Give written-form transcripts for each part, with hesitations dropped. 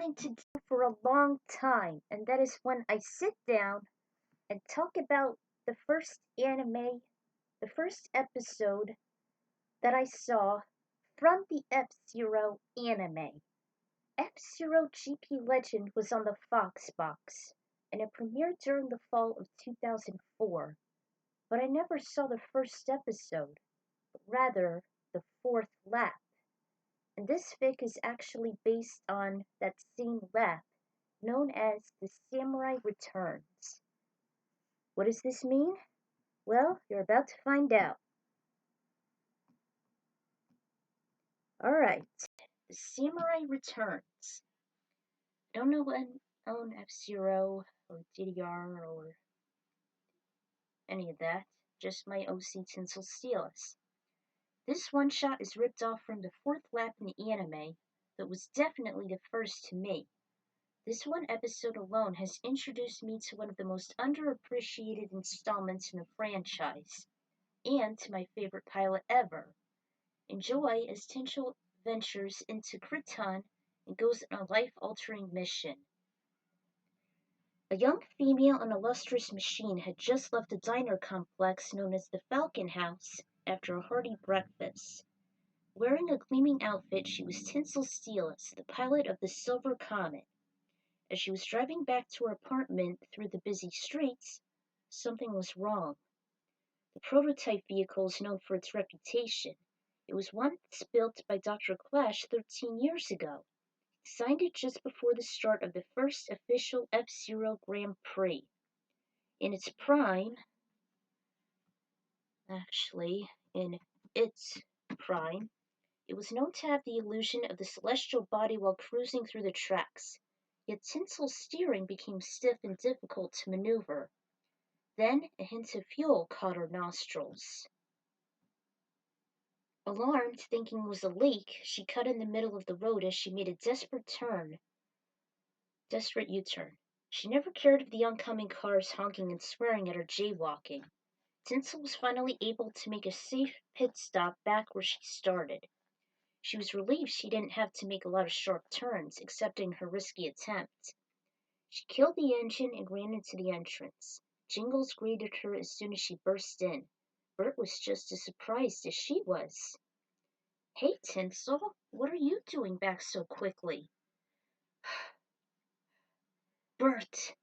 wanting to do for a long time, and that is when I sit down and talk about the first anime, the first episode that I saw from the F-Zero anime. F-Zero GP Legend was on the Fox box, and it premiered during the fall of 2004, but I never saw the first episode, but rather the fourth lap. And this fic is actually based on that same lap known as the Samurai Returns. What does this mean? Well, you're about to find out. Alright, the Samurai Returns. I don't know when own F-Zero or DDR or any of that, just my OC Tinsel Steelus. This one shot is ripped off from the fourth lap in the anime, that was definitely the first to me. This one episode alone has introduced me to one of the most underappreciated installments in the franchise, and to my favorite pilot ever. Enjoy as Tinsel ventures into Krypton and goes on a life-altering mission. A young female and illustrious machine had just left a diner complex known as the Falcon House after a hearty breakfast. Wearing a gleaming outfit, she was Tinsel Steelus, the pilot of the Silver Comet. As she was driving back to her apartment through the busy streets, something was wrong. The prototype vehicle is known for its reputation. It was once built by Dr. Clash 13 years ago. He signed it just before the start of the first official F-Zero Grand Prix. In its prime, in its prime, it was known to have the illusion of the celestial body while cruising through the tracks. Yet Tinsel's steering became stiff and difficult to maneuver. Then a hint of fuel caught her nostrils. Alarmed, thinking it was a leak, she cut in the middle of the road as she made a desperate U-turn. She never cared of the oncoming cars honking and swearing at her jaywalking. Tinsel was finally able to make a safe pit stop back where she started. She was relieved she didn't have to make a lot of sharp turns, accepting her risky attempt. She killed the engine and ran into the entrance. Jingles greeted her as soon as she burst in. Bert was just as surprised as she was. "Hey, Tinsel, what are you doing back so quickly?" "Bert,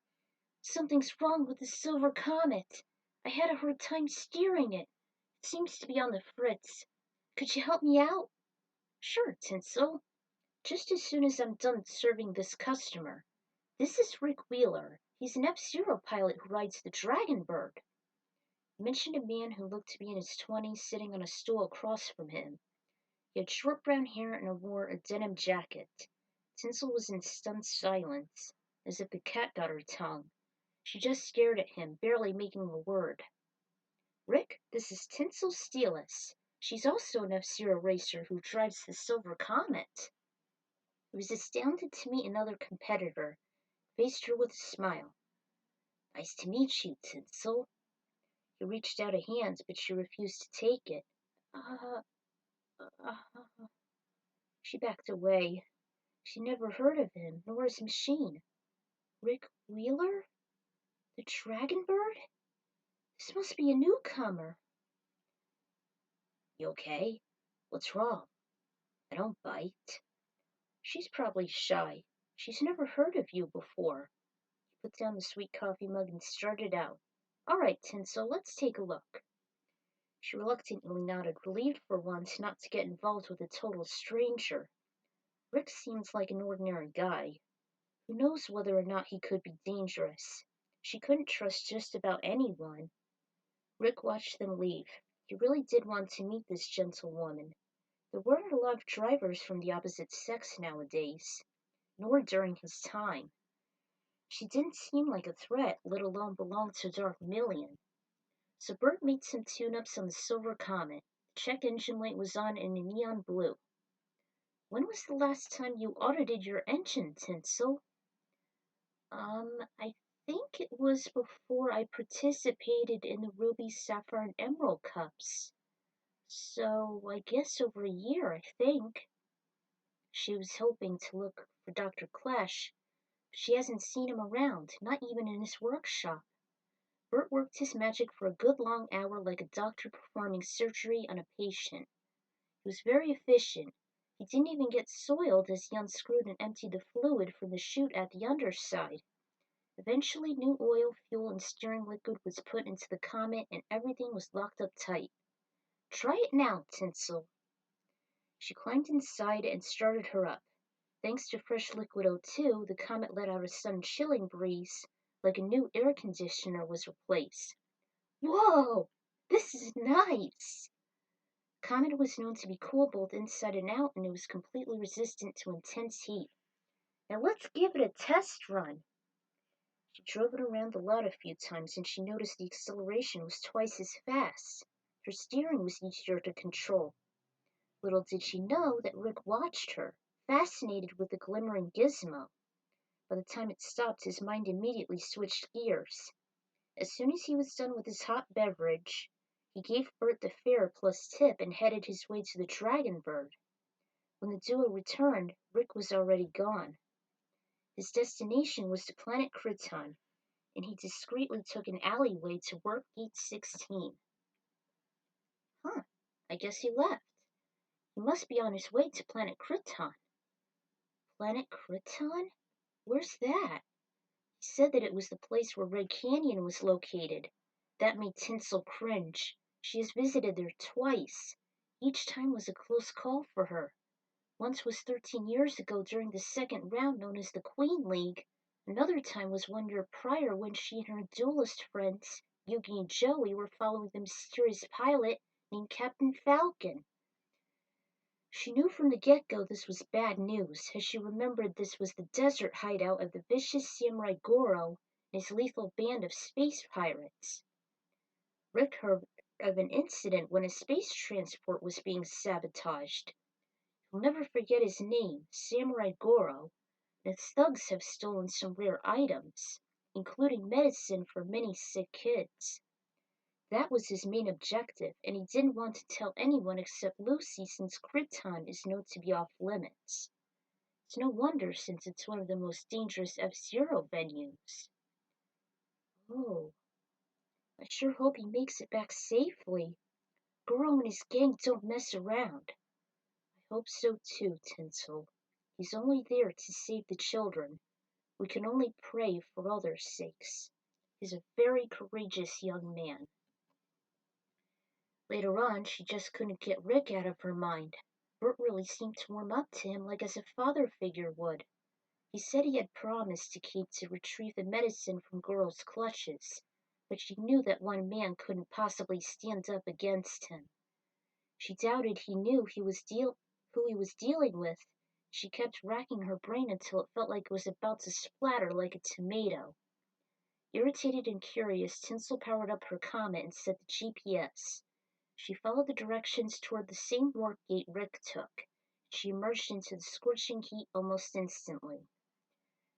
something's wrong with the Silver Comet. I had a hard time steering it. It seems to be on the fritz. Could you help me out?" "Sure, Tinsel. Just as soon as I'm done serving this customer. This is Rick Wheeler. He's an F-Zero pilot who rides the Dragon Bird." He mentioned a man who looked to be in his 20s sitting on a stool across from him. He had short brown hair and wore a denim jacket. Tinsel was in stunned silence, as if the cat got her tongue. She just stared at him, barely making a word. "Rick, this is Tinsel Steelus. She's also an F-Zero racer who drives the Silver Comet." He was astounded to meet another competitor, faced her with a smile. "Nice to meet you, Tinsel." He reached out a hand, but she refused to take it. Uh, uh, she backed away. She never heard of him, nor his machine. Rick Wheeler? The Dragon Bird? This must be a newcomer. "You okay? What's wrong?" "I don't bite." "She's probably shy. She's never heard of you before." He put down the sweet coffee mug and started out. "All right, Tinsel, let's take a look." She reluctantly nodded, relieved for once not to get involved with a total stranger. Rick seems like an ordinary guy. Who knows whether or not he could be dangerous? She couldn't trust just about anyone. Rick watched them leave. He really did want to meet this gentlewoman. There weren't a lot of drivers from the opposite sex nowadays, nor during his time. She didn't seem like a threat, let alone belong to Dark Million. So Bert made some tune-ups on the Silver Comet. The check engine light was on in a neon blue. "When was the last time you audited your engine, Tinsel?" I think it was before I participated in the Ruby, Sapphire, and Emerald Cups. So I guess over a year, I think." She was hoping to look for Dr. Clash, but she hasn't seen him around, not even in his workshop. Bert worked his magic for a good long hour like a doctor performing surgery on a patient. He was very efficient. He didn't even get soiled as he unscrewed and emptied the fluid from the chute at the underside. Eventually, new oil, fuel, and steering liquid was put into the Comet and everything was locked up tight. Try it now, Tinsel. She climbed inside and started her up. Thanks to fresh liquid O2, the Comet let out a sudden chilling breeze, like a new air conditioner was replaced. Whoa! This is nice! Comet was known to be cool both inside and out, and it was completely resistant to intense heat. Now let's give it a test run. She drove it around the lot a few times, and she noticed the acceleration was twice as fast. Her steering was easier to control. Little did she know that Rick watched her, fascinated with the glimmering gizmo. By the time it stopped, his mind immediately switched gears. As soon as he was done with his hot beverage, he gave Bert the fare plus tip and headed his way to the Dragon Bird. When the duo returned, Rick was already gone. His destination was to planet Kryton, and he discreetly took an alleyway to Work Gate 16. Huh, I guess he left. He must be on his way to planet Kryton. Planet Kryton? Where's that? He said that it was the place where Red Canyon was located. That made Tinsel cringe. She has visited there twice. Each time was a close call for her. Once was 13 years ago during the second round known as the Queen League. Another time was 1 year prior when she and her duelist friends, Yugi and Joey, were following the mysterious pilot named Captain Falcon. She knew from the get-go this was bad news, as she remembered this was the desert hideout of the vicious Samurai Goroh and his lethal band of space pirates. Rick heard of an incident when a space transport was being sabotaged. He'll never forget his name, Samurai Goroh, and its thugs have stolen some rare items, including medicine for many sick kids. That was his main objective, and he didn't want to tell anyone except Lucy since Kryton is known to be off limits. It's no wonder since it's one of the most dangerous F-Zero venues. Oh, I sure hope he makes it back safely. Goro and his gang don't mess around. I hope so too, Tinsel. He's only there to save the children. We can only pray for all their sakes. He's a very courageous young man. Later on, she just couldn't get Rick out of her mind. Bert really seemed to warm up to him like as a father figure would. He said he had promised to Kate to retrieve the medicine from Goro's clutches, but she knew that one man couldn't possibly stand up against him. She doubted he knew who he was dealing with. She kept racking her brain until it felt like it was about to splatter like a tomato. Irritated and curious, Tinsel powered up her Comet and set the GPS. She followed the directions toward the same work gate Rick took. She emerged into the scorching heat almost instantly.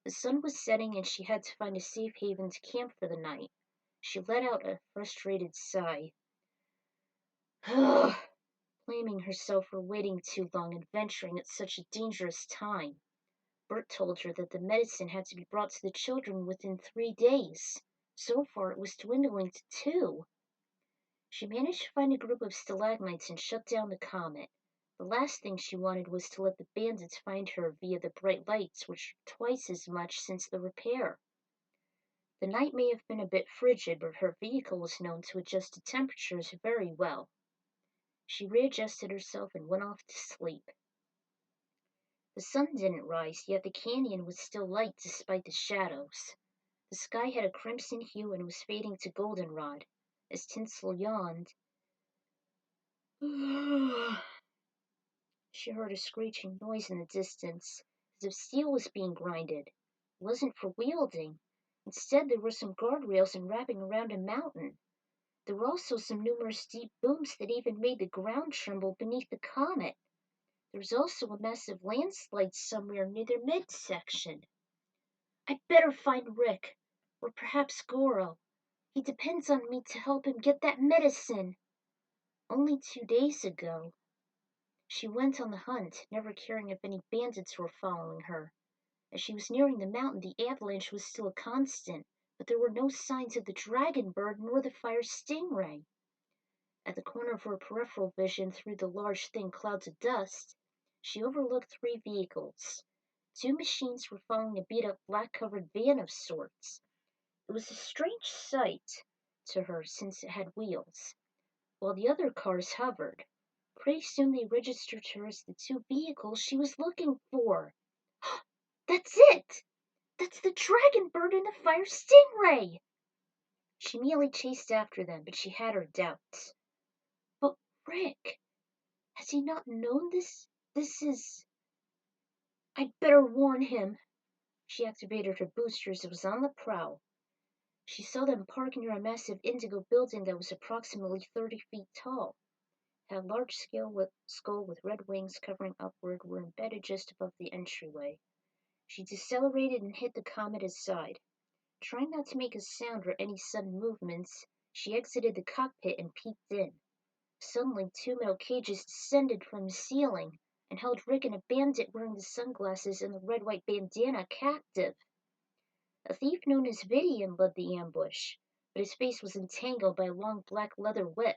The sun was setting and she had to find a safe haven to camp for the night. She let out a frustrated sigh. Blaming herself for waiting too long and venturing at such a dangerous time. Bert told her that the medicine had to be brought to the children within 3 days. So far it was dwindling to 2. She managed to find a group of stalagmites and shut down the Comet. The last thing she wanted was to let the bandits find her via the bright lights, which were twice as much since the repair. The night may have been a bit frigid, but her vehicle was known to adjust to temperatures very well. She readjusted herself and went off to sleep. The sun didn't rise, yet the canyon was still light despite the shadows. The sky had a crimson hue and was fading to goldenrod. As Tinsel yawned, she heard a screeching noise in the distance, as if steel was being grinded. It wasn't for wielding. Instead, there were some guardrails and wrapping around a mountain. There were also some numerous deep booms that even made the ground tremble beneath the Comet. There was also a massive landslide somewhere near their midsection. I'd better find Rick, or perhaps Goro. He depends on me to help him get that medicine. Only 2 days ago. She went on the hunt, never caring if any bandits were following her. As she was nearing the mountain, the avalanche was still a constant, but there were no signs of the dragon bird nor the fire stingray. At the corner of her peripheral vision, through the large thin clouds of dust, she overlooked three vehicles. Two machines were following a beat-up black-covered van of sorts. It was a strange sight to her since it had wheels, while the other cars hovered. Pretty soon they registered her as the two vehicles she was looking for. That's it! That's the dragon bird and the fire stingray! She immediately chased after them, but she had her doubts. But Rick, has he not known this? This is... I'd better warn him. She activated her boosters and was on the prowl. She saw them park near a massive indigo building that was approximately 30 feet tall. It had a large skull with red wings covering upward were embedded just above the entryway. She decelerated and hit the Cometa's side. Trying not to make a sound or any sudden movements, she exited the cockpit and peeked in. Suddenly, two metal cages descended from the ceiling and held Rick and a bandit wearing the sunglasses and the red-white bandana captive. A thief known as Vidian led the ambush, but his face was entangled by a long black leather whip.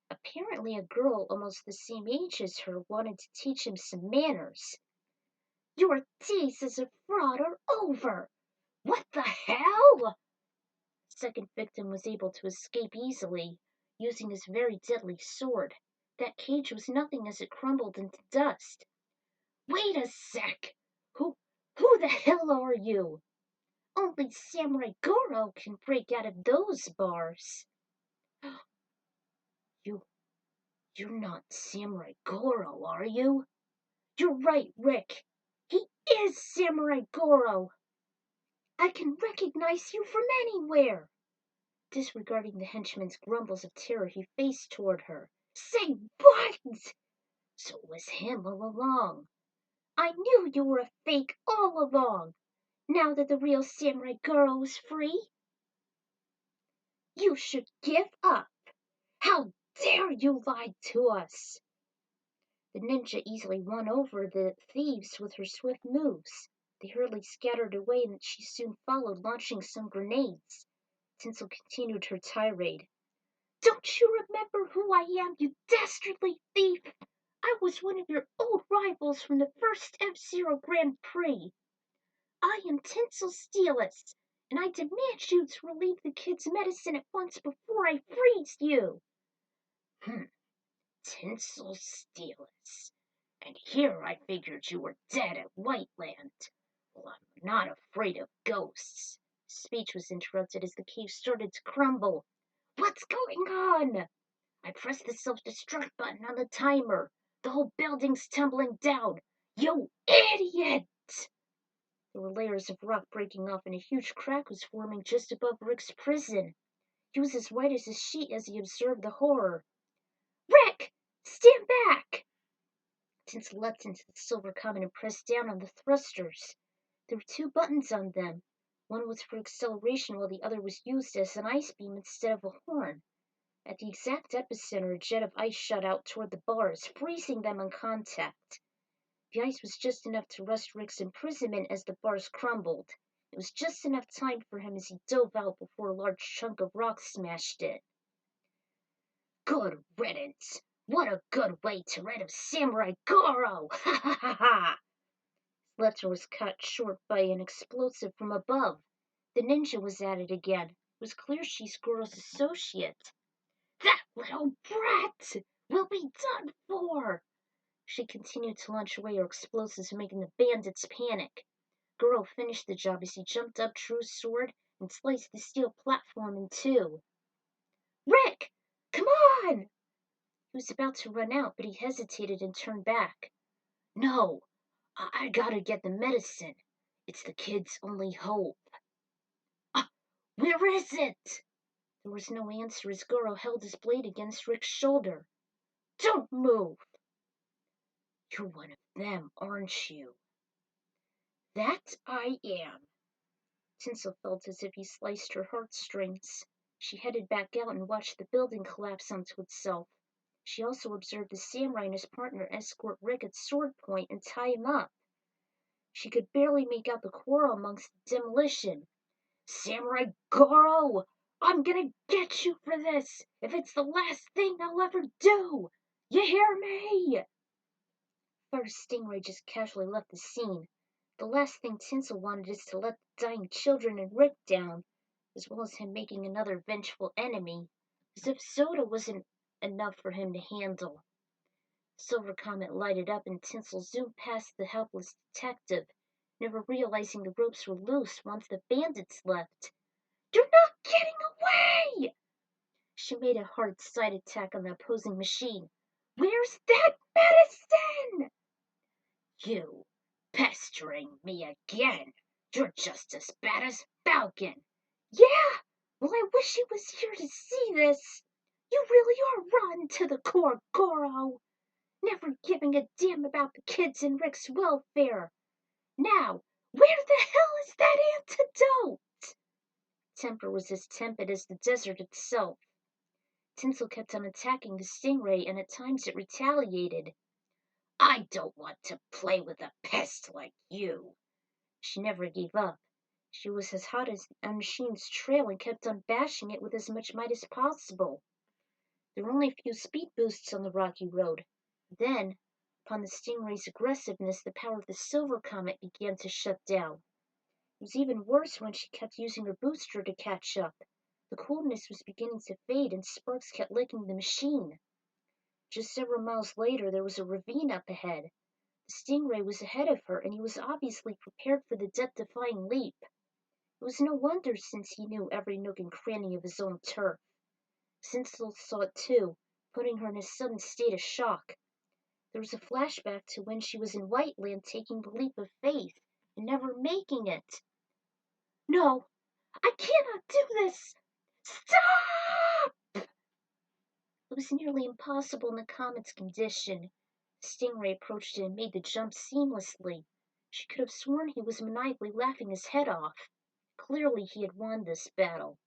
Apparently, a girl almost the same age as her wanted to teach him some manners. Your days as a fraud are over! What the hell? The second victim was able to escape easily, using his very deadly sword. That cage was nothing as it crumbled into dust. Wait a sec! Who the hell are you? Only Samurai Goroh can break out of those bars. You're not Samurai Goroh, are you? You're right, Rick. He is Samurai Goroh. I can recognize you from anywhere. Disregarding the henchman's grumbles of terror, he faced toward her. Say what? So it was him all along. I knew you were a fake all along. Now that the real Samurai Goroh is free, you should give up. How dare you lie to us? The ninja easily won over the thieves with her swift moves. They hurriedly scattered away and she soon followed, launching some grenades. Tinsel continued her tirade. Don't you remember who I am, you dastardly thief? I was one of your old rivals from the first F-Zero Grand Prix. I am Tinsel Steeless, and I demand you to relieve the kid's medicine at once before I freeze you. Tinsel Steeless. And here I figured you were dead at Whiteland. Well, I'm not afraid of ghosts. Speech was interrupted as the cave started to crumble. What's going on? I pressed the self-destruct button on the timer. The whole building's tumbling down. You idiot! There were layers of rock breaking off and a huge crack was forming just above Rick's prison. He was as white as a sheet as he observed the horror. Rick! Stand back! Tinsel leapt into the silver comet and pressed down on the thrusters. There were two buttons on them. One was for acceleration while the other was used as an ice beam instead of a horn. At the exact epicenter, a jet of ice shot out toward the bars, freezing them on contact. The ice was just enough to rust Rick's imprisonment as the bars crumbled. It was just enough time for him as he dove out before a large chunk of rock smashed it. Good riddance! What a good way to rid of Samurai Goroh! Ha ha ha ha! His letter was cut short by an explosive from above. The ninja was at it again. It was clear she's Goroh's associate. That little brat will be done for! She continued to launch away her explosives, making the bandits panic. Goroh finished the job as he jumped up, drew his sword, and sliced the steel platform in two. Rick! Come on! He was about to run out, but he hesitated and turned back. No, I gotta get the medicine. It's the kid's only hope. Where is it? There was no answer as Goroh held his blade against Rick's shoulder. Don't move! You're one of them, aren't you? That I am. Tinsel felt as if he sliced her heartstrings. She headed back out and watched the building collapse onto itself. She also observed the samurai and his partner escort Rick at sword point and tie him up. She could barely make out the quarrel amongst the demolition. "Samurai Goroh! I'm gonna get you for this, if it's the last thing I'll ever do! You hear me?" First, Stingray just casually left the scene. The last thing Tinsel wanted is to let the dying children and Rick down, as well as him making another vengeful enemy, as if soda wasn't enough for him to handle. Silver Comet lighted up and Tinsel zoomed past the helpless detective, never realizing the ropes were loose once the bandits left. "You're not getting away!" She made a hard side attack on the opposing machine. "Where's that medicine?" "You pestering me again! You're just as bad as Falcon!" "Yeah? Well, I wish he was here to see this. You really are rotten to the core, Goro. Never giving a damn about the kids and Rick's welfare. Now, where the hell is that antidote?" Temper was as tepid as the desert itself. Tinsel kept on attacking the stingray, and at times it retaliated. "I don't want to play with a pest like you." She never gave up. She was as hot as a machine's trail and kept on bashing it with as much might as possible. There were only a few speed boosts on the rocky road. Then, upon the stingray's aggressiveness, the power of the silver comet began to shut down. It was even worse when she kept using her booster to catch up. The coolness was beginning to fade and sparks kept licking the machine. Just several miles later there was a ravine up ahead. The stingray was ahead of her, and he was obviously prepared for the death-defying leap. It was no wonder, since he knew every nook and cranny of his own turf. Tinsel saw it too, putting her in a sudden state of shock. There was a flashback to when she was in Whiteland taking the leap of faith and never making it. "No, I cannot do this! Stop!" It was nearly impossible in the comet's condition. Stingray approached it and made the jump seamlessly. She could have sworn he was maniacally laughing his head off. Clearly he had won this battle.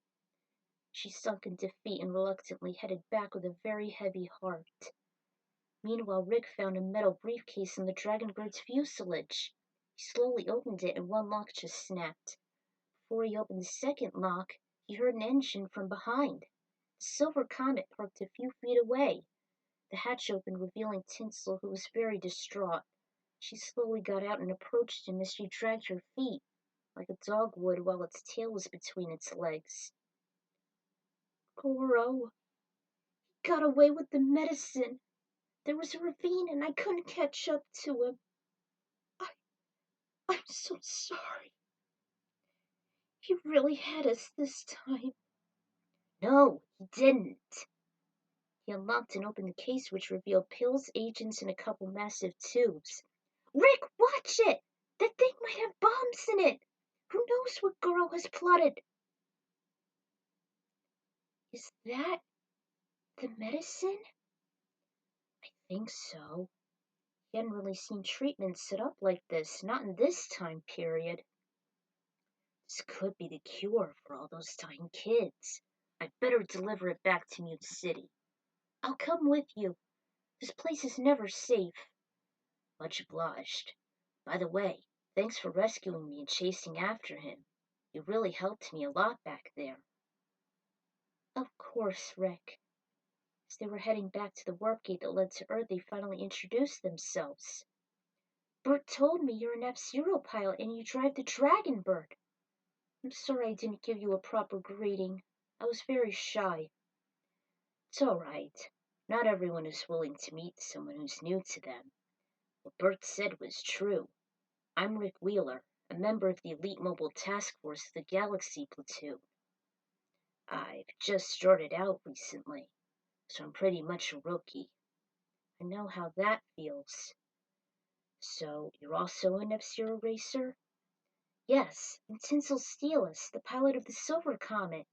She sunk in defeat and reluctantly headed back with a very heavy heart. Meanwhile, Rick found a metal briefcase in the dragon bird's fuselage. He slowly opened it and one lock just snapped. Before he opened the second lock, he heard an engine from behind. The silver comet parked a few feet away. The hatch opened, revealing Tinsel, who was very distraught. She slowly got out and approached him as she dragged her feet, like a dog would while its tail was between its legs. "Goro, he got away with the medicine. There was a ravine and I couldn't catch up to him. I'm so sorry. He really had us this time." "No, he didn't." He unlocked and opened the case, which revealed pills, agents, and a couple massive tubes. "Rick, watch it! That thing might have bombs in it! Who knows what Goro has plotted?" "Is that the medicine?" "I think so." He hadn't really seen treatment set up like this, not in this time period. "This could be the cure for all those dying kids. I'd better deliver it back to Mute City." "I'll come with you. This place is never safe." "Much obliged. By the way, thanks for rescuing me and chasing after him. You really helped me a lot back there." "Of course, Rick." As they were heading back to the warp gate that led to Earth, they finally introduced themselves. "Bert told me you're an F-Zero pilot and you drive the Dragon Bird. I'm sorry I didn't give you a proper greeting. I was very shy." "It's all right. Not everyone is willing to meet someone who's new to them. What Bert said was true. I'm Rick Wheeler, a member of the Elite Mobile Task Force of the Galaxy Platoon. I've just started out recently, so I'm pretty much a rookie. I know how that feels." "So you're also an F-Zero racer?" "Yes, I'm Tinsel Steelus, the pilot of the Silver Comet.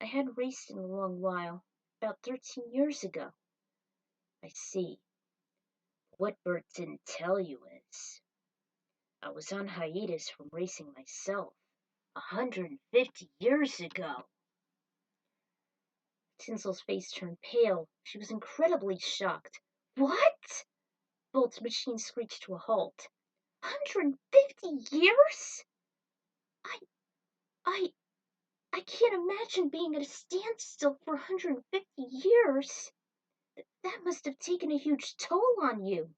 I hadn't raced in a long while, about 13 years ago." "I see. What Bert didn't tell you is I was on hiatus from racing myself 150 years ago." Tinsel's face turned pale. She was incredibly shocked. What? Bolt's machine screeched to a halt. 150 years? I, I, I can't imagine being at a standstill for 150 years. That must have taken a huge toll on you.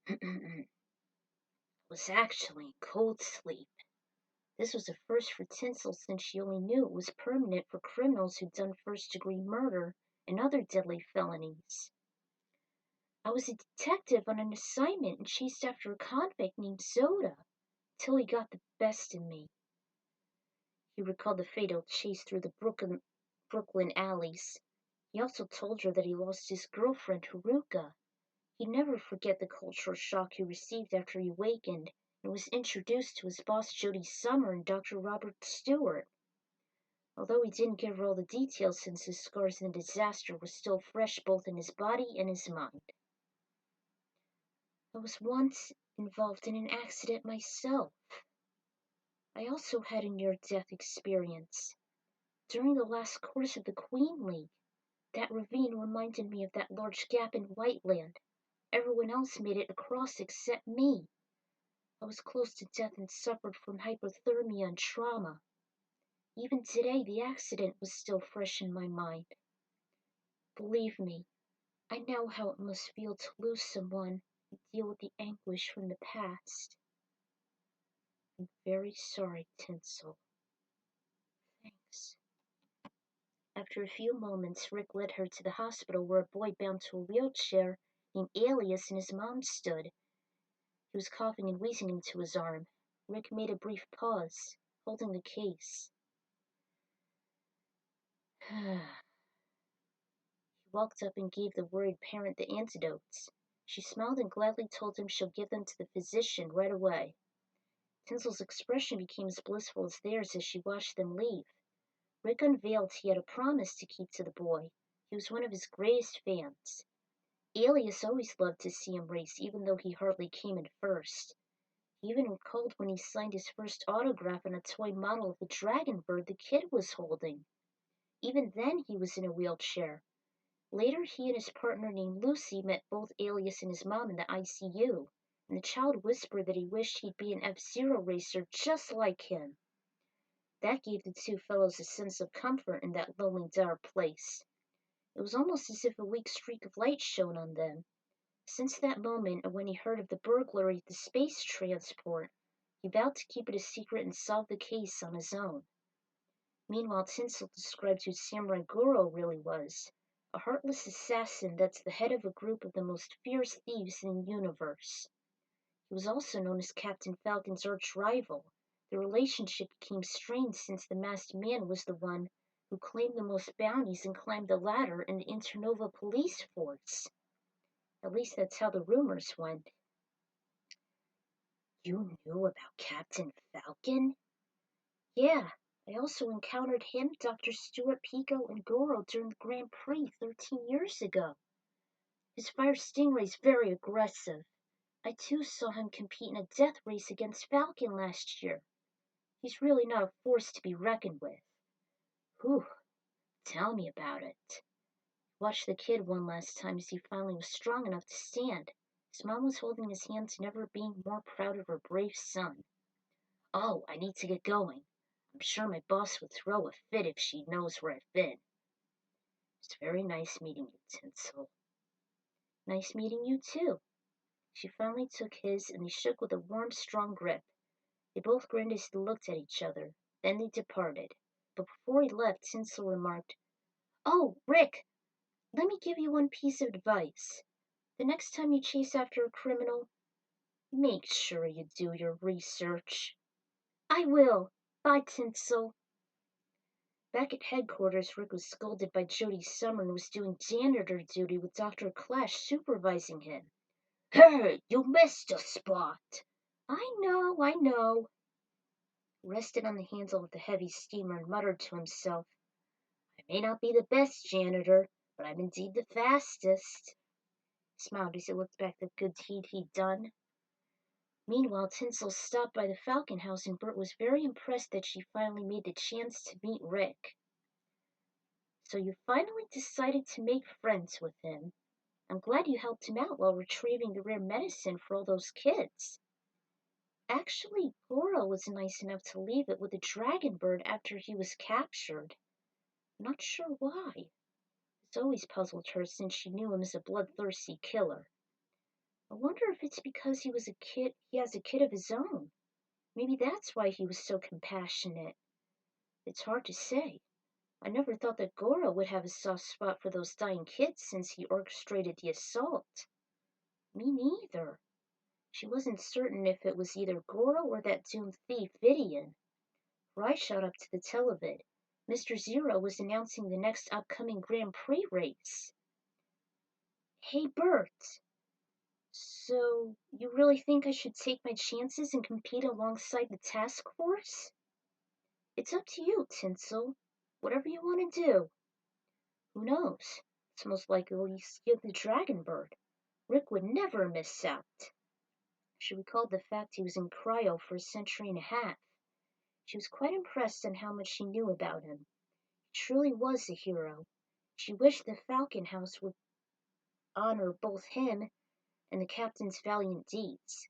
It was actually cold sleep. This was a first for Tinsel since she only knew it was permanent for criminals who'd done first-degree murder and other deadly felonies. I was a detective on an assignment and chased after a convict named Zoda, till he got the best in me. He recalled the fatal chase through the Brooklyn alleys. He also told her that he lost his girlfriend, Haruka. He'd never forget the cultural shock he received after he awakened and was introduced to his boss Jody Summer and Dr. Robert Stewart. Although he didn't give her all the details since his scars and the disaster were still fresh both in his body and his mind. I was once involved in an accident myself. I also had a near-death experience. During the last course of the Queen League, that ravine reminded me of that large gap in Whiteland. Everyone else made it across except me. I was close to death and suffered from hypothermia and trauma. Even today, the accident was still fresh in my mind. Believe me, I know how it must feel to lose someone and deal with the anguish from the past. I'm very sorry, Tinsel. Thanks. After a few moments, Rick led her to the hospital where a boy bound to a wheelchair named Alias and his mom stood. He was coughing and wheezing into his arm. Rick made a brief pause, holding the case. He walked up and gave the worried parent the antidotes. She smiled and gladly told him she'll give them to the physician right away. Tinsel's expression became as blissful as theirs as she watched them leave. Rick unveiled he had a promise to keep to the boy. He was one of his greatest fans. Alias always loved to see him race, even though he hardly came in first. He even recalled when he signed his first autograph on a toy model of the dragon bird the kid was holding. Even then he was in a wheelchair. Later he and his partner named Lucy met both Alias and his mom in the ICU, and the child whispered that he wished he'd be an F-Zero racer just like him. That gave the two fellows a sense of comfort in that lonely, dark place. It was almost as if a weak streak of light shone on them. Since that moment, and when he heard of the burglary at the space transport, he vowed to keep it a secret and solve the case on his own. Meanwhile, Tinsel described who Samurai Goroh really was, a heartless assassin that's the head of a group of the most fierce thieves in the universe. He was also known as Captain Falcon's arch-rival. The relationship became strained since the masked man was the one who claimed the most bounties and climbed the ladder in the Internova police force. At least that's how the rumors went. You knew about Captain Falcon? Yeah, I also encountered him, Dr. Stewart, Pico, and Goro during the Grand Prix 13 years ago. His fire stingray's very aggressive. I too saw him compete in a death race against Falcon last year. He's really not a force to be reckoned with. Whew, tell me about it. Watched the kid one last time as he finally was strong enough to stand. His mom was holding his hands, never being more proud of her brave son. Oh, I need to get going. I'm sure my boss would throw a fit if she knows where I've been. It's very nice meeting you, Tinsel. Nice meeting you, too. She finally took his, and they shook with a warm, strong grip. They both grinned as they looked at each other. Then they departed. But before he left, Tinsel remarked, "Oh, Rick, let me give you one piece of advice. The next time you chase after a criminal, make sure you do your research." "I will. Bye, Tinsel." Back at headquarters, Rick was scolded by Jody Summer and was doing janitor duty with Dr. Clash supervising him. "Hey, you missed a spot." I know. Rested on the handle of the heavy steamer and muttered to himself, "I may not be the best janitor, but I'm indeed the fastest." He smiled as he looked back at the good deed he'd done. Meanwhile, Tinsel stopped by the Falcon House and Bert was very impressed that she finally made the chance to meet Rick. So you finally decided to make friends with him. I'm glad you helped him out while retrieving the rare medicine for all those kids. Actually, Goro was nice enough to leave it with the dragon bird after he was captured. Not sure why. It's always puzzled her since she knew him as a bloodthirsty killer. I wonder if it's because he has a kid of his own. Maybe that's why he was so compassionate. It's hard to say. I never thought that Goro would have a soft spot for those dying kids since he orchestrated the assault. Me neither. She wasn't certain if it was either Goro or that doomed thief Vidian. For I shot up to the televid. Mr. Zero was announcing the next upcoming Grand Prix race. Hey, Bert. So, you really think I should take my chances and compete alongside the task force? It's up to you, Tinsel. Whatever you want to do. Who knows? It's most likely steal the dragon bird. Rick would never miss out. She recalled the fact he was in cryo for a century and a half. She was quite impressed on how much she knew about him. He truly was a hero. She wished the Falcon House would honor both him and the captain's valiant deeds.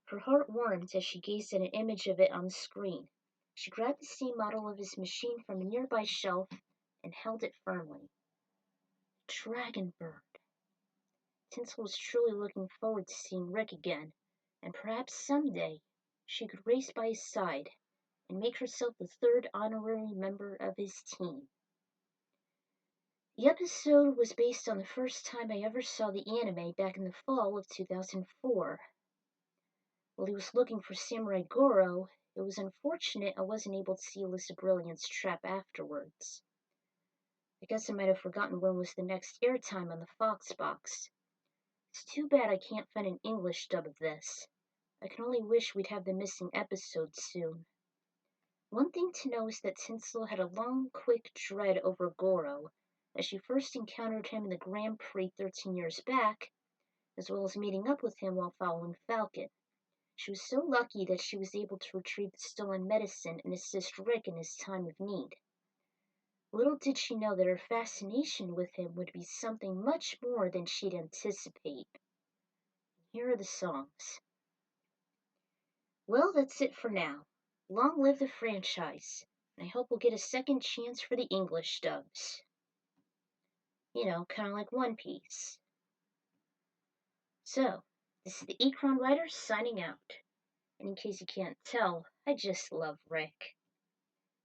Her heart warmed as she gazed at an image of it on the screen. She grabbed the same model of his machine from a nearby shelf and held it firmly. Dragon bird. Tinsel was truly looking forward to seeing Rick again, and perhaps someday she could race by his side and make herself the third honorary member of his team. The episode was based on the first time I ever saw the anime back in the fall of 2004. While he was looking for Samurai Goroh, it was unfortunate I wasn't able to see Alyssa Brilliant's trap afterwards. I guess I might have forgotten when was the next airtime on the Fox box. It's too bad I can't find an English dub of this. I can only wish we'd have the missing episodes soon. One thing to know is that Tinsel had a long, quick dread over Goro, as she first encountered him in the Grand Prix 13 years back, as well as meeting up with him while following Falcon. She was so lucky that she was able to retrieve the stolen medicine and assist Rick in his time of need. Little did she know that her fascination with him would be something much more than she'd anticipate. Here are the songs. Well, that's it for now. Long live the franchise, and I hope we'll get a second chance for the English dubs. You know, kind of like One Piece. So, this is the Ecron Writer signing out. And in case you can't tell, I just love Rick.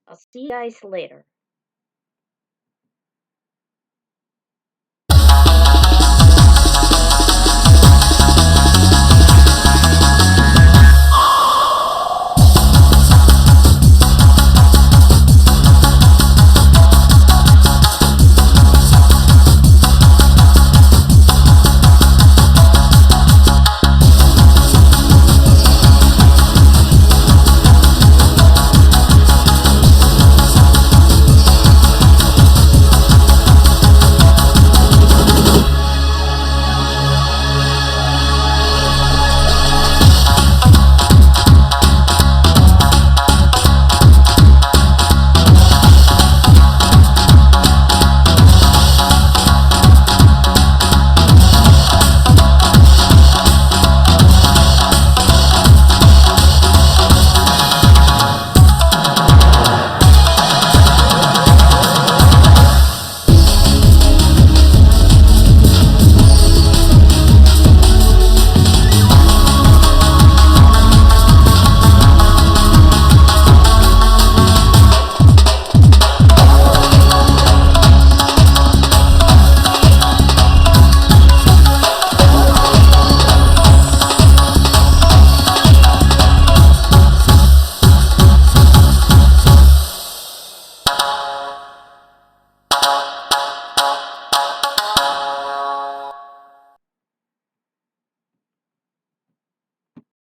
I'll see you guys later.